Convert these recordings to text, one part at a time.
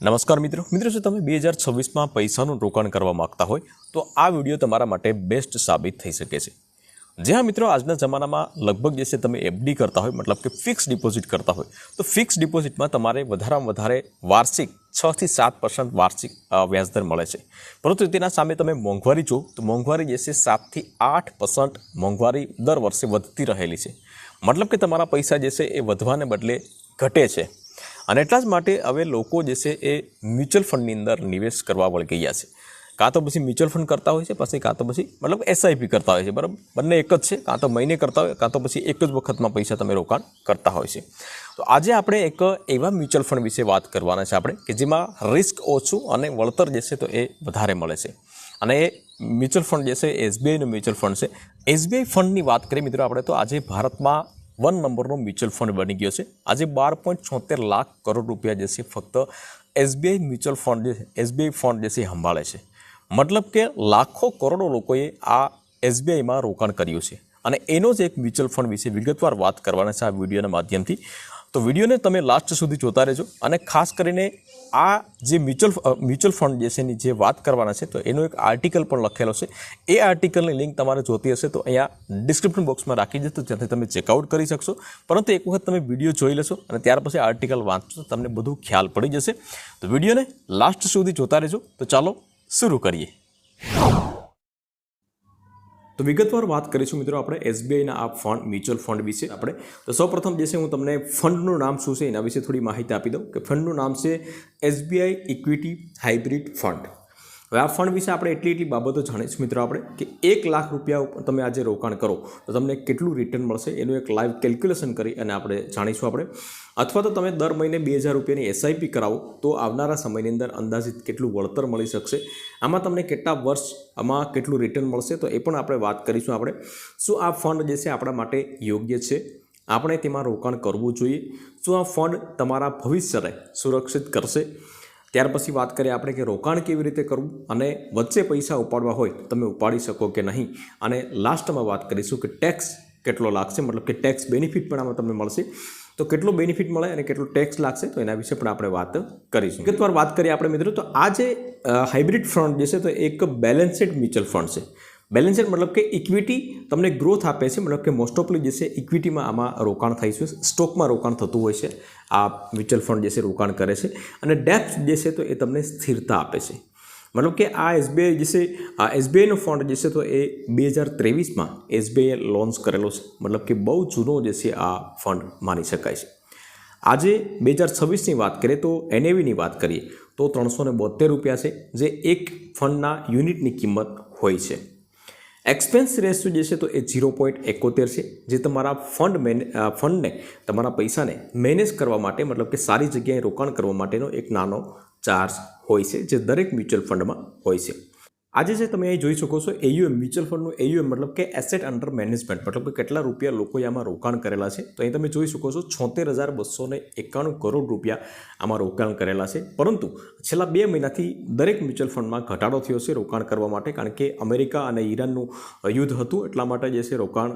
નમસ્કાર મિત્રો જો તમે 2026માં પૈસાનું રોકાણ કરવા માંગતા હોય તો આ વિડીયો તમારા માટે બેસ્ટ સાબિત થઈ શકે છે। જ્યાં મિત્રો આજના જમાનામાં લગભગ જે છે તમે એફડી કરતા હોય મતલબ કે ફિક્સ ડિપોઝિટ કરતા હોય તો ફિક્સ ડિપોઝિટમાં તમારે વધારેમાં વધારે વાર્ષિક 6 થી 7% વાર્ષિક વ્યાજદર મળે છે, પરંતુ તેના સામે તમે મોંઘવારી જો તો મોંઘવારી જે છે 7 થી 8% મોંઘવારી દર વર્ષે વધતી રહેલી છે। મતલબ કે તમારા પૈસા જે છે એ વધવાને બદલે ઘટે છે અને એટલા જ માટે હવે લોકો જે છે એ મ્યુચ્યુઅલ ફંડની અંદર નિવેશ કરવા વળી ગયા છે। કાં તો પછી મ્યુચ્યુઅલ ફંડ કરતા હોય છે, પછી કાં તો પછી મતલબ એસઆઈપી કરતા હોય છે, બરાબર। બંને એક જ છે, કાં તો મહિને કરતા હોય કાં તો પછી એક જ વખતમાં પૈસા તમે રોકાણ કરતા હોય છે। તો આજે આપણે એક એવા મ્યુચ્યુઅલ ફંડ વિશે વાત કરવાના છે આપણે કે જેમાં રિસ્ક ઓછું અને વળતર જે છે તો એ વધારે મળે છે અને એ મ્યુચ્યુઅલ ફંડ જે છે એસબીઆઈનું મ્યુચ્યુઅલ ફંડ છે। એસબીઆઈ ફંડની વાત કરીએ મિત્રો આપણે તો આજે ભારતમાં 1 નંબરનો મ્યુચ્યુઅલ ફંડ બની ગયો છે। આજે 12.76 લાખ કરોડ રૂપિયા જે છે ફક્ત એસબીઆઈ મ્યુચ્યુઅલ ફંડ જે છે એસબીઆઈ ફંડ જે છે સંભાળે છે। મતલબ કે લાખો કરોડો લોકોએ આ એસબીઆઈમાં રોકાણ કર્યું છે અને એનો જ એક મ્યુચ્યુઅલ ફંડ વિશે વિગતવાર વાત કરવાના છે આ વિડીયોના માધ્યમથી। તો વિડીયોને તમે લાસ્ટ સુધી જોતા રહેજો અને ખાસ કરીને આ જે મ્યુચ્યુઅલ ફંડ જે છે એની જે વાત કરવાના છે તો એનો એક આર્ટિકલ પણ લખેલો છે। એ આર્ટિકલની લિંક તમારે જોતી હશે તો અહીંયા ડિસ્ક્રિપ્શન બોક્સમાં રાખી દે તો ત્યાંથી તમે ચેકઆઉટ કરી શકશો, પરંતુ એક વખત તમે વિડીયો જોઈ લેશો અને ત્યાર પછી આર્ટિકલ વાંચશો તમને બધું ખ્યાલ પડી જશે। તો વિડીયોને લાસ્ટ સુધી જોતા રહેજો। તો ચાલો શરૂ કરીએ। તો વિગતવાર વાત કરીશું મિત્રો આપણે એસબીઆઈના આ ફંડ મ્યુચ્યુઅલ ફંડ વિશે આપણે। તો સૌપ્રથમ જે છે હું તમને ફંડનું નામ શું છે એના વિશે થોડી માહિતી આપી દઉં કે ફંડનું નામ છે એસબીઆઈ ઇક્વિટી હાઇબ્રિડ ફંડ। હવે આ ફંડ વિશે આપણે એટલી બાબતો જાણીશું મિત્રો આપણે કે 1 લાખ રૂપિયા તમે આજે રોકાણ કરો તો તમને કેટલું રિટર્ન મળશે એનું એક લાઈવ કેલ્ક્યુલેશન કરી અને આપણે જાણીશું આપણે। અથવા તો તમે દર મહિને 2000 રૂપિયાની એસઆઈપી કરાવો તો આવનારા સમયની અંદર અંદાજિત કેટલું વળતર મળી શકશે, આમાં તમને કેટલા વર્ષ આમાં કેટલું રિટર્ન મળશે તો એ પણ આપણે વાત કરીશું આપણે। શું આ ફંડ જે છે આપણા માટે યોગ્ય છે, આપણે તેમાં રોકાણ કરવું જોઈએ, શું આ ફંડ તમારા ભવિષ્યને સુરક્ષિત કરશે, ત્યાર પછી વાત કરીએ આપણે કે રોકાણ કેવી રીતે કરવું અને વચ્ચે પૈસા ઉપાડવા હોય તો તમે ઉપાડી શકો કે નહીં, અને લાસ્ટમાં વાત કરીશું કે ટેક્સ કેટલો લાગશે, મતલબ કે ટેક્સ બેનિફિટ પણ આમાં તમને મળશે તો કેટલો બેનિફિટ મળે અને કેટલો ટેક્સ લાગશે તો એના વિશે પણ આપણે વાત કરીશું। વિગતવાર વાત કરીએ આપણે મિત્રો તો આ જે હાઇબ્રિડ ફંડ જે છે તો એક બેલેન્સડ મ્યુચ્યુઅલ ફંડ છે। બેલેન્સડ મતલબ કે ઇક્વિટી તમને ગ્રોથ આપે છે, મતલબ કે મોસ્ટ ઓફલી જે છે ઇક્વિટીમાં આમાં રોકાણ થાય છે, સ્ટોકમાં રોકાણ થતું હોય છે આ મ્યુચ્યુઅલ ફંડ જે છે રોકાણ કરે છે, અને ડેપ્થ જે છે તો એ તમને સ્થિરતા આપે છે। મતલબ કે આ એસબીઆઈ જે છે આ એસબીઆઈનો ફંડ જે છે તો એ 2023માં એસબીઆઈએ લોન્ચ કરેલો છે, મતલબ કે બહુ જૂનો જે છે આ ફંડ માની શકાય છે। આજે 2026ની વાત કરીએ તો એનએવીની વાત કરીએ તો 372 રૂપિયા છે જે એક ફંડના યુનિટની કિંમત હોય છે। એક્સપેન્સ રેશિયો જે છે તો એ 0.71 છે, જે તમારા ફંડને તમારા પૈસાને મેનેજ કરવા માટે મતલબ કે સારી જગ્યાએ રોકાણ કરવા માટેનો એક નાનો ચાર્જ હોય છે જે દરેક મ્યુચ્યુઅલ ફંડમાં હોય છે। આજે જે તમે અહીં જોઈ શકો છો એયુએમ મ્યુચ્યુઅલ ફંડનું એયુએમ મતલબ કે એસેટ અંડર મેનેજમેન્ટ મતલબ કે કેટલા રૂપિયા લોકોએ આમાં રોકાણ કરેલા છે તો અહીં તમે જોઈ શકો છો 76,291 કરોડ રૂપિયા આમાં રોકાણ કરેલા છે। પરંતુ છેલ્લા 2 મહિનાથી દરેક મ્યુચ્યુઅલ ફંડમાં ઘટાડો થયો છે રોકાણ કરવા માટે, કારણ કે અમેરિકા અને ઈરાનનું યુદ્ધ હતું એટલા માટે જે છે રોકાણ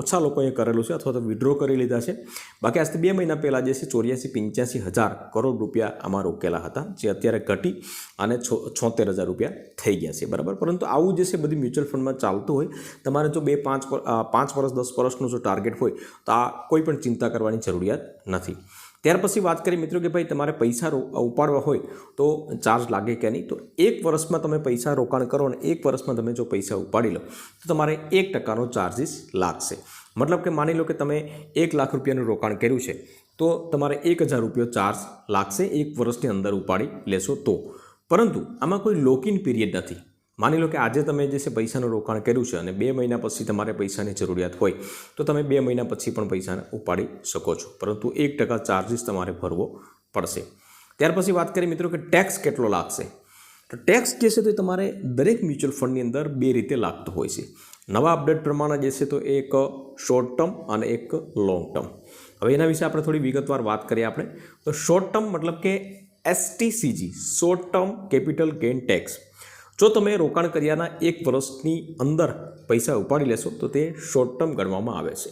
ઓછા લોકોએ કરેલું છે અથવા તો વિડ્રો કરી લીધા છે। બાકી આજથી 2 મહિના પહેલાં જે છે 84-85 હજાર કરોડ રૂપિયા આમાં રોકેલા હતા, જે અત્યારે ઘટી અને 76,000 રૂપિયા થઈ ગયા છે, બરાબર। પરંતુ આવું જે છે બધી મ્યુચ્યુઅલ ફંડમાં ચાલતું હોય, તમારે જો 5 વર્ષ 10 વર્ષનું જો ટાર્ગેટ હોય તો આ કોઈ પણ ચિંતા કરવાની જરૂરિયાત નથી। ત્યાર પછી વાત કરીએ મિત્રો કે ભાઈ તમારે પૈસા ઉપાડવા હોય તો ચાર્જ લાગે કે નહીં, તો 1 વર્ષમાં તમે પૈસા રોકાણ કરો અને 1 વર્ષમાં તમે જો પૈસા ઉપાડી લો તો તમારે 1% ચાર્જિસ લાગશે। મતલબ કે માની લો કે તમે 1 લાખ રૂપિયાનું રોકાણ કર્યું છે તો તમારે 1,000 રૂપિયા ચાર્જ લાગશે 1 વર્ષની અંદર ઉપાડી લેશો તો, પરંતુ આમાં કોઈ લોકિન પીરિયડ નથી। માની લો કે આજે તમે જે છે પૈસાનું રોકાણ કર્યું છે અને 2 મહિના પછી તમારે પૈસાની જરૂરિયાત હોય તો તમે 2 મહિના પછી પણ પૈસાને ઉપાડી શકો છો, પરંતુ 1% ચાર્જિસ તમારે ભરવો પડશે। ત્યાર પછી વાત કરીએ મિત્રો કે ટેક્સ કેટલો લાગશે, તો ટેક્સ જે છે તો તમારે દરેક મ્યુચ્યુઅલ ફંડની અંદર 2 રીતે લાગતો હોય છે। નવા અપડેટ પ્રમાણે જે છે તો એક શોર્ટ ટર્મ અને એક લોંગ ટર્મ। હવે એના વિશે આપણે થોડી વિગતવાર વાત કરીએ આપણે તો શોર્ટ ટર્મ મતલબ કે STCG short term capital gain tax, જો તમે રોકાણ કર્યાના 1 વર્ષની અંદર પૈસા ઉપાડી લેશો તો તે શોર્ટ ટર્મ ગણવામાં આવે છે।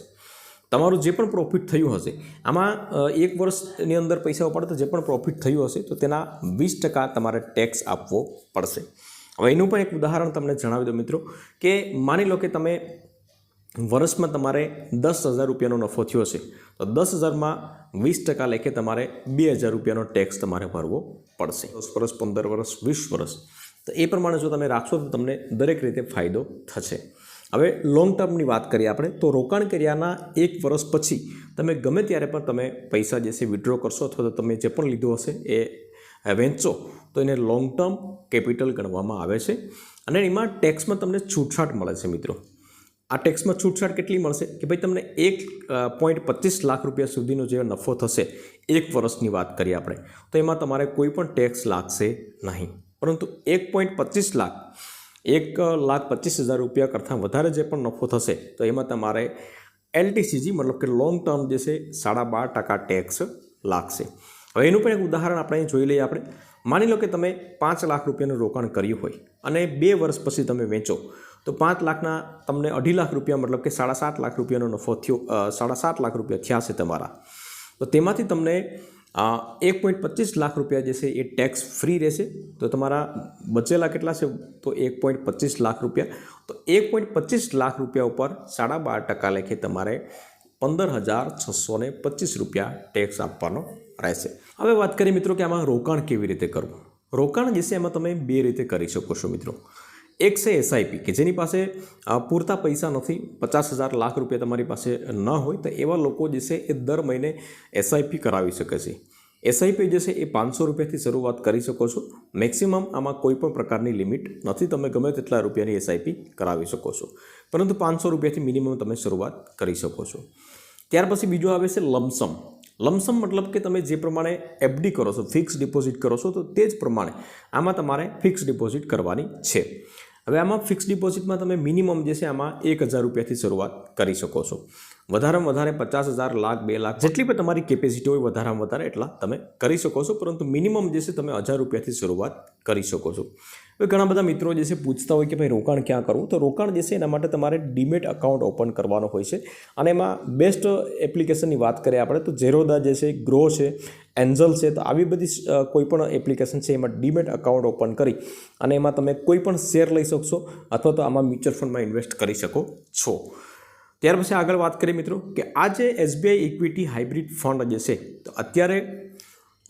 તમારું જે પણ પ્રોફિટ થયું હશે આમાં 1 વર્ષની અંદર પૈસા ઉપાડો તો જે પણ પ્રોફિટ થયું હશે તો તેના 20% તમારે ટેક્સ આપવો પડશે. હવે એનું પણ એક ઉદાહરણ તમને જણાવી દઉં મિત્રો કે માની લો કે તમે વર્ષમાં તમારે 10,000 રૂપિયાનો નફો થયો છે તો 10,000માં 20% લેખે તમારે 2,000 રૂપિયાનો ટેક્સ તમારે ભરવો પડશે. 10 વર્ષ, 15 વર્ષ, 20 વર્ષ તો એ પ્રમાણે જો તમે રાખશો તો તમને દરેક રીતે ફાયદો થશે. હવે લોંગ ટર્મની વાત કરીએ આપણે તો રોકાણ કર્યાના 1 વર્ષ પછી તમે ગમે ત્યારે પણ તમે પૈસા જે છે વિડ્રો કરશો અથવા તો તમે જે પણ લીધું હશે એ વેચો તો એને લોંગ ટર્મ કેપિટલ ગણવામાં આવે છે અને એમાં ટેક્સમાં તમને છૂટછાટ મળે છે મિત્રો. આ ટેક્સમાં છૂટછાટ કેટલી મળશે કે ભાઈ તમને 1.25 લાખ રૂપિયા સુધીનો જે નફો થશે 1 વર્ષની વાત કરીએ આપણે તો એમાં તમારે કોઈ પણ ટેક્સ લાગશે નહીં. પરંતુ 1.25 લાખ 1,25,000 રૂપિયા કરતાં વધારે જે પણ નફો થશે તો એમાં તમારે LTCG મતલબ કે લોંગ ટર્મ જે છે 12.5% ટેક્સ લાગશે. હવે એનું પણ એક ઉદાહરણ આપણે અહીં જોઈ લઈએ. આપણે માની લો કે તમે 5 લાખ રૂપિયાનું રોકાણ કર્યું હોય અને 2 વર્ષ પછી તમે વેચો તો 5 લાખના તમને 2.5 લાખ રૂપિયા મતલબ કે 7.5 લાખ રૂપિયાનો નફો થયો 7.5 લાખ રૂપિયા થયા છે તમારા તો તેમાંથી તમને 1.25 લાખ રૂપિયા જે છે એ ટેક્સ ફ્રી રહેશે. તો તમારા બચેલા કેટલા છે તો 1.25 લાખ રૂપિયા. તો 1.25 લાખ રૂપિયા ઉપર 12.5% લેખે તમારે 15,625 રૂપિયા ટેક્સ આપવાનો રહેશે. હવે વાત કરીએ મિત્રો કે આમાં રોકાણ કેવી રીતે કરવું. રોકાણ જે છે એમાં તમે 2 રીતે કરી શકો છો મિત્રો. એક છે SIP કે જેની પાસે પૂરતા પૈસા નથી, 50,000 લાખ રૂપિયા તમારી પાસે ન હોય તો એવા લોકો જે છે એ દર મહિને SIP કરાવી શકે છે. SIP જે છે એ 500 રૂપિયાથી શરૂઆત કરી શકો છો. મેક્સિમમ આમાં કોઈ પણ પ્રકારની લિમિટ નથી, તમે ગમે તેટલા રૂપિયાની SIP કરાવી શકો છો, પરંતુ 500 રૂપિયાથી મિનિમમ તમે શરૂઆત કરી શકો છો. ત્યાર પછી બીજું આવે છે લમસમ. લમસમ મતલબ કે તમે જે પ્રમાણે FD કરો છો, ફિક્સ ડિપોઝિટ કરો છો તો તે જ પ્રમાણે આમાં તમારે ફિક્સ ડિપોઝિટ કરવાની છે. હવે આમાં ફિક્સ ડિપોઝિટમાં તમે મિનિમમ જે છે આમાં 1,000 રૂપિયાથી શરૂઆત કરી શકો છો. વધારેમાં વધારે 50,000, લાખ, 2 લાખ જેટલી પણ તમારી કેપેસિટી હોય વધારેમાં વધારે એટલા તમે કરી શકો છો, પરંતુ મિનિમમ જે છે તમે 1,000 રૂપિયાથી શરૂઆત કરી શકો છો. હવે ઘણા બધા મિત્રો જે છે પૂછતા હોય કે ભાઈ રોકાણ ક્યાં કરવું, તો રોકાણ જે છે એના માટે તમારે ડીમેટ અકાઉન્ટ ઓપન કરવાનો હોય છે અને એમાં બેસ્ટ એપ્લિકેશનની વાત કરીએ આપણે તો ઝેરોદા જે છે, ગ્રો છે, એન્જલ છે, તો આવી બધી કોઈ પણ એપ્લિકેશન છે એમાં ડીમેટ અકાઉન્ટ ઓપન કરી અને એમાં તમે કોઈ પણ શેર લઈ શકશો અથવા તો આમાં મ્યુચ્યુઅલ ફંડમાં ઇન્વેસ્ટ કરી શકો છો. ત્યાર પછી આગળ વાત કરીએ મિત્રો કે આ જે SBI ઇક્વિટી હાઇબ્રિડ ફંડ જે છે તો અત્યારે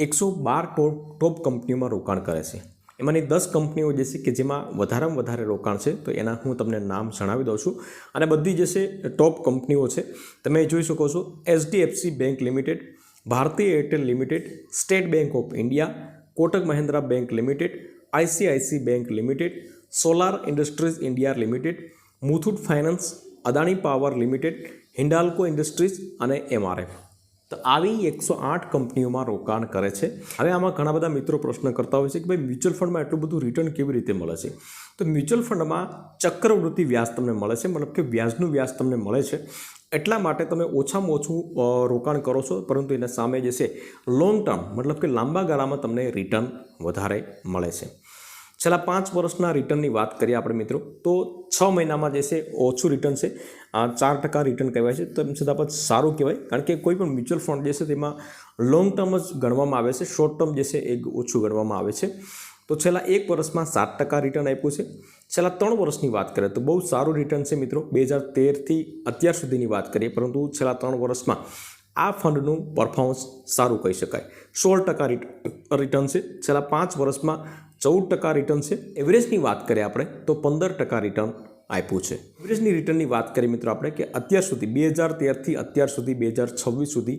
112 ટોપ કંપનીઓમાં રોકાણ કરે છે. એમાંની 10 કંપનીઓ જે છે કે જેમાં વધારેમાં વધારે રોકાણ છે તો એના હું તમને નામ જણાવી દઉં છું અને બધી જે છે ટોપ કંપનીઓ છે. તમે જોઈ શકો છો HDFC બેંક લિમિટેડ, ભારતીય Airtel limited, state bank of India, Kotak Mahindra bank limited, ICICI bank limited, solar industries India limited, Muthoot finance, Adani power limited, Hindalco industries અને MRF. તો આવી 108 કંપનીઓમાં રોકાણ કરે છે. હવે આમાં ઘણા બધા મિત્રો પ્રશ્ન કરતા હોય છે કે ભાઈ મ્યુચ્યુઅલ ફંડમાં એટલું બધું રિટર્ન કેવી રીતે મળે છે. તો મ્યુચ્યુઅલ ફંડમાં ચક્રવૃત્તિ વ્યાજ તમને મળે છે, મતલબ કે વ્યાજનું વ્યાજ તમને મળે છે. એટલા માટે તમે ઓછામાં ઓછું રોકાણ કરો છો, પરંતુ એના સામે જે છે લોંગ ટર્મ મતલબ કે લાંબા ગાળામાં તમને રિટર્ન વધારે મળે છે. છેલ્લા 5 વર્ષના રિટર્નની વાત કરીએ આપણે મિત્રો તો 6 મહિનામાં જે છે ઓછું રિટર્ન છે, 4% રિટર્ન કહેવાય છે. તેમ છતાં પણ સારું કહેવાય, કારણ કે કોઈ પણ મ્યુચ્યુઅલ ફંડ જે છે તેમાં લોંગ ટર્મ જ ગણવામાં આવે છે, શોર્ટ ટર્મ જે છે એ ઓછું ગણવામાં આવે છે. તો છેલ્લા 1 વર્ષમાં 7% રિટર્ન આપ્યું છે. છેલ્લા 3 વર્ષની વાત કરીએ તો બહુ સારું રિટર્ન છે મિત્રો. 2013થી અત્યાર સુધીની વાત કરીએ, પરંતુ છેલ્લા 3 વર્ષમાં આ ફંડનું પરફોર્મન્સ સારું કહી શકાય. 16% રિટર્ન છે. છેલ્લા 5 વર્ષમાં 14% રિટર્ન છે. એવરેજની વાત કરીએ આપણે તો 15% રિટર્ન આપ્યું છે. એવરેજની રિટર્નની વાત કરીએ મિત્રો આપણે કે અત્યાર સુધી 2013થી અત્યાર સુધી 2026 સુધી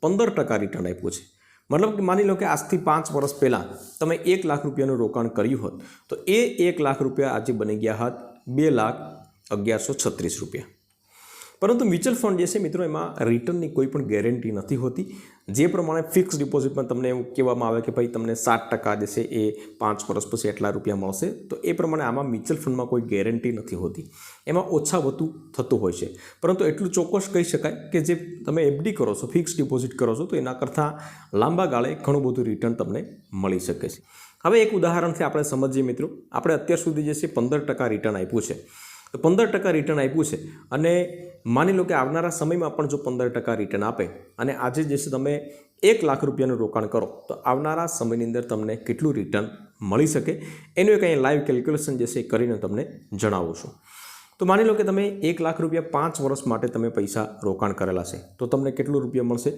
15% રિટર્ન આપ્યું છે. મતલબ કે માની લો કે આજથી 5 વર્ષ પહેલાં તમે 1 લાખ રૂપિયાનું રોકાણ કર્યું હોત તો એ 1 લાખ રૂપિયા આજે બની ગયા હોત 2,11,36 રૂપિયા. પરંતુ મ્યુચ્યુઅલ ફંડ જે છે મિત્રો એમાં રિટર્નની કોઈ પણ ગેરંટી નથી હોતી. જે પ્રમાણે ફિક્સ ડિપોઝિટમાં તમને એવું કહેવામાં આવે કે ભાઈ તમને 7% જે છે એ 5 વર્ષ પછી એટલા રૂપિયા મળશે, તો એ પ્રમાણે આમાં મ્યુચ્યુઅલ ફંડમાં કોઈ ગેરંટી નથી હોતી. એમાં ઓછા વધુ થતું હોય છે, પરંતુ એટલું ચોક્કસ કહી શકાય કે જે તમે FD કરો છો, ફિક્સ ડિપોઝિટ કરો છો, તો એના કરતાં લાંબા ગાળે ઘણું બધું રિટર્ન તમને મળી શકે છે. હવે એક ઉદાહરણથી આપણે સમજીએ મિત્રો. આપણે અત્યાર સુધી જે છે 15% રિટર્ન આપ્યું છે. તો 15% રિટર્ન આપ્યું છે અને માની લો કે આવનારા સમયમાં પણ જો 15% રિટર્ન આપે અને આજે જે છે તમે 1 લાખ રૂપિયાનું રોકાણ કરો તો આવનારા સમયની અંદર તમને કેટલું રિટર્ન મળી શકે એનું એક અહીંયા લાઈવ કેલ્ક્યુલેશન જે છે એ કરીને તમને જણાવું છું. તો માની લો કે તમે 1 લાખ રૂપિયા 5 વર્ષ માટે તમે પૈસા રોકાણ કરેલા છે તો તમને કેટલું રૂપિયા મળશે?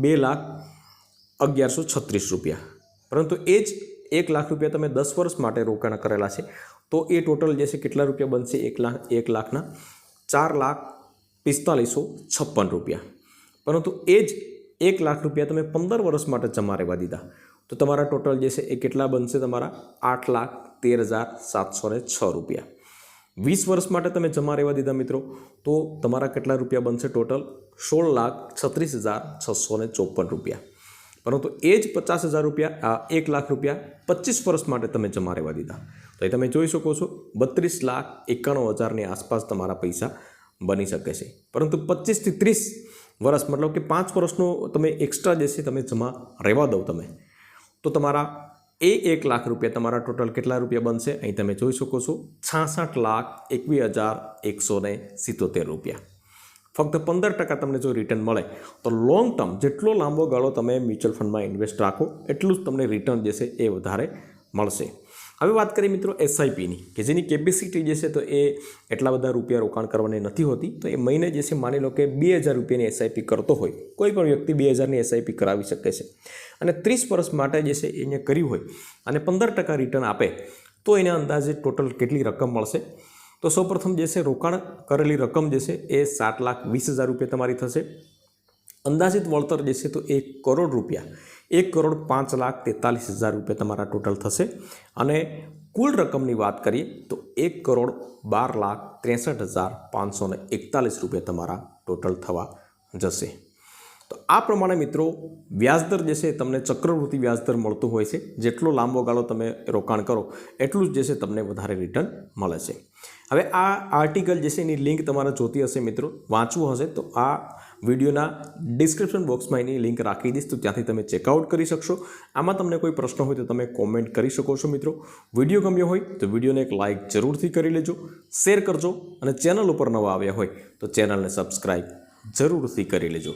2,11,36 રૂપિયા. પરંતુ એ જ 1 લાખ રૂપિયા તમે 10 વર્ષ માટે રોકાણ કરેલા છે તો એ ટોટલ જે છે કેટલા રૂપિયા બનશે? 1 લાખના 4,45,56 રૂપિયા. પરંતુ એ જ 1 લાખ રૂપિયા તમે 15 વર્ષ માટે જમા રહેવા દીધા તો તમારા ટોટલ જે છે એ કેટલા બનશે? તમારા 8,13,706 રૂપિયા. 20 વર્ષ માટે તમે જમા રહેવા દીધા મિત્રો તો તમારા કેટલા રૂપિયા બનશે? ટોટલ 16,36,654 રૂપિયા. પરંતુ એ જ 50,000 રૂપિયા 1 લાખ રૂપિયા 25 વર્ષ માટે તમે જમા રહેવા દીધા તો એ તમે જોઈ શકો છો 32,91,000ની આસપાસ તમારા પૈસા બની શકે છે. પરંતુ 25 થી 30 વર્ષ મતલબ કે 5 વર્ષનો તમે એક્સ્ટ્રા જે છે તમે જમા રહેવા દો તમે તો તમારા 1 લાખ રૂપિયા તમારા ટોટલ કેટલા રૂપિયા બનશે? અહીં તમે જોઈ શકો છો 66,21,177 રૂપિયા. ફક્ત 15% તમને જો રિટર્ન મળે તો લોંગ ટર્મ જેટલો લાંબો ગાળો તમે મ્યુચ્યુઅલ ફંડમાં ઇન્વેસ્ટ રાખો એટલું જ તમને રિટર્ન જે છે એ વધારે મળશે. હવે વાત કરીએ મિત્રો એસઆઈપીની કે જેની કેપેસિટી જે છે તો એ એટલા બધા રૂપિયા રોકાણ કરવાની નથી હોતી. તો એ મહિને જે છે માની લો કે 2,000 રૂપિયાની એસઆઈપી કરતો હોય કોઈ પણ વ્યક્તિ 2,000ની એસઆઈપી કરાવી શકે છે અને 30 વર્ષ માટે જે છે એને કર્યું હોય અને 15% રિટર્ન આપે તો એને અંદાજે ટોટલ કેટલી રકમ મળશે? તો સૌપ્રથમ જે છે રોકાણ કરેલી રકમ જે છે એ 7,20,000 રૂપિયા તમારી થશે. અંદાજિત વળતર જે છે તો 1 કરોડ રૂપિયા 1,05,43,000 રૂપિયા તમારા ટોટલ થશે અને કુલ રકમની વાત કરીએ તો 1,12,63,541 રૂપિયા તમારા ટોટલ થવા જશે. તો આ પ્રમાણે મિત્રો વ્યાજદર જે છે તમને ચક્રવૃત્તિ વ્યાજદર મળતું હોય છે. જેટલો લાંબો ગાળો તમે રોકાણ કરો એટલું જ જે છે તમને વધારે રિટર્ન મળે છે. હવે આ આર્ટિકલ જે છે એની લિંક તમારે જોતી હશે મિત્રો, વાંચવું હશે તો આ વિડીયોના ડિસ્ક્રિપ્શન બોક્સમાં એની લિંક રાખી દઈશ તો ત્યાંથી તમે ચેકઆઉટ કરી શકશો. આમાં તમને કોઈ પ્રશ્ન હોય તો તમે કોમેન્ટ કરી શકો છો મિત્રો. વિડીયો ગમ્યો હોય તો વિડીયોને એક લાઇક જરૂરથી કરી લેજો, શેર કરજો અને ચેનલ ઉપર નવા આવ્યા હોય તો ચેનલને સબસ્ક્રાઈબ જરૂરથી કરી લેજો.